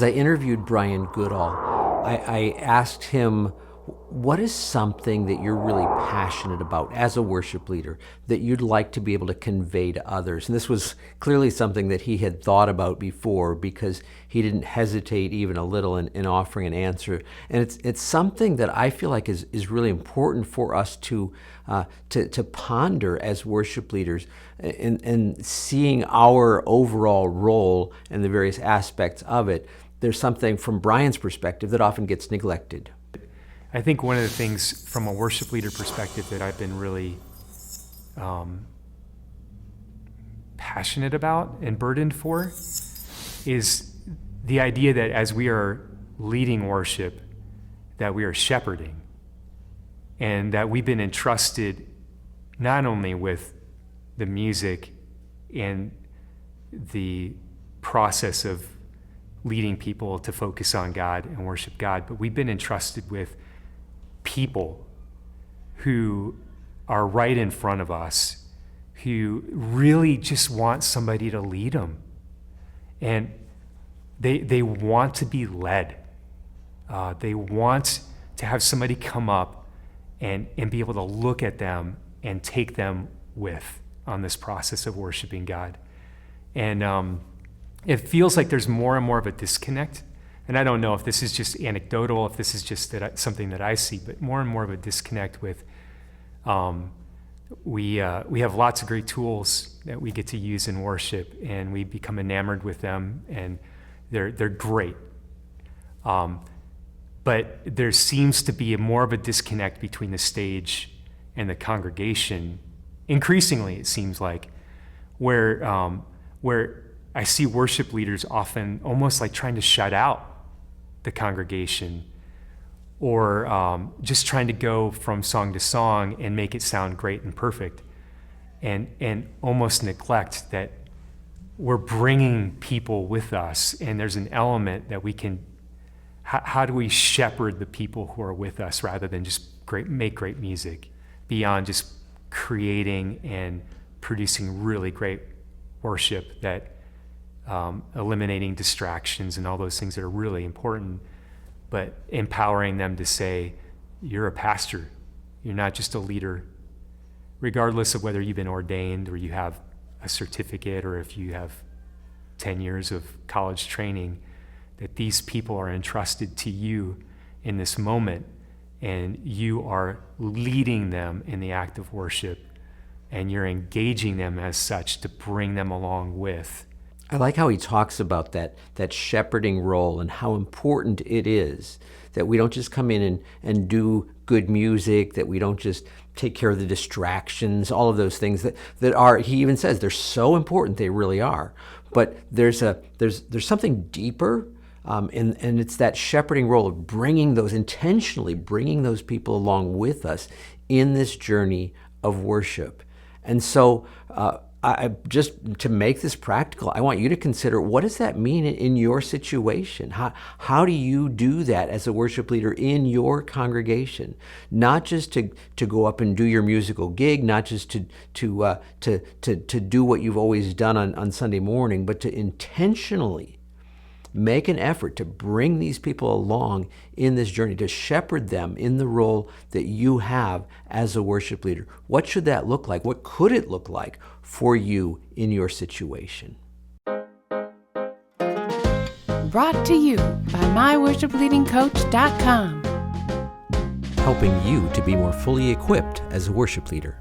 as I interviewed Brian Goodall, I asked him, what is something that you're really passionate about as a worship leader that you'd like to be able to convey to others? And this was clearly something that he had thought about before, because he didn't hesitate even a little in offering an answer. And it's something that I feel like is really important for us to ponder as worship leaders, and seeing our overall role and the various aspects of it. There's something from Brian's perspective that often gets neglected. I think one of the things from a worship leader perspective that I've been really passionate about and burdened for is the idea that as we are leading worship, that we are shepherding, and that we've been entrusted not only with the music and the process of leading people to focus on God and worship God, but we've been entrusted with people who are right in front of us, who really just want somebody to lead them. And they want to be led. They want to have somebody come up and be able to look at them and take them with on this process of worshiping God. And it feels like there's more and more of a disconnect. And I don't know if this is just anecdotal, if this is just something that I see, but more and more of a disconnect with, we have lots of great tools that we get to use in worship, and we become enamored with them, and they're great. But there seems to be more of a disconnect between the stage and the congregation. Increasingly, it seems like, where I see worship leaders often almost like trying to shut out the congregation, or just trying to go from song to song and make it sound great and perfect, and almost neglect that we're bringing people with us, and there's an element that we can, how do we shepherd the people who are with us rather than just make great music, beyond just creating and producing really great worship that eliminating distractions and all those things that are really important, but empowering them to say, you're a pastor, you're not just a leader, regardless of whether you've been ordained or you have a certificate or if you have 10 years of college training, that these people are entrusted to you in this moment, and you are leading them in the act of worship, and you're engaging them as such to bring them along with. I like how he talks about that shepherding role and how important it is that we don't just come in and do good music, that we don't just take care of the distractions, all of those things that are, he even says, they're so important, they really are. But there's something deeper, and it's that shepherding role of intentionally bringing those people along with us in this journey of worship. And so, I just to make this practical, I want you to consider, what does that mean in your situation? How do you do that as a worship leader in your congregation? Not just to go up and do your musical gig, not just to do what you've always done on Sunday morning, but to intentionally make an effort to bring these people along in this journey, to shepherd them in the role that you have as a worship leader. What should that look like? What could it look like for you in your situation? Brought to you by myworshipleadingcoach.com. Helping you to be more fully equipped as a worship leader.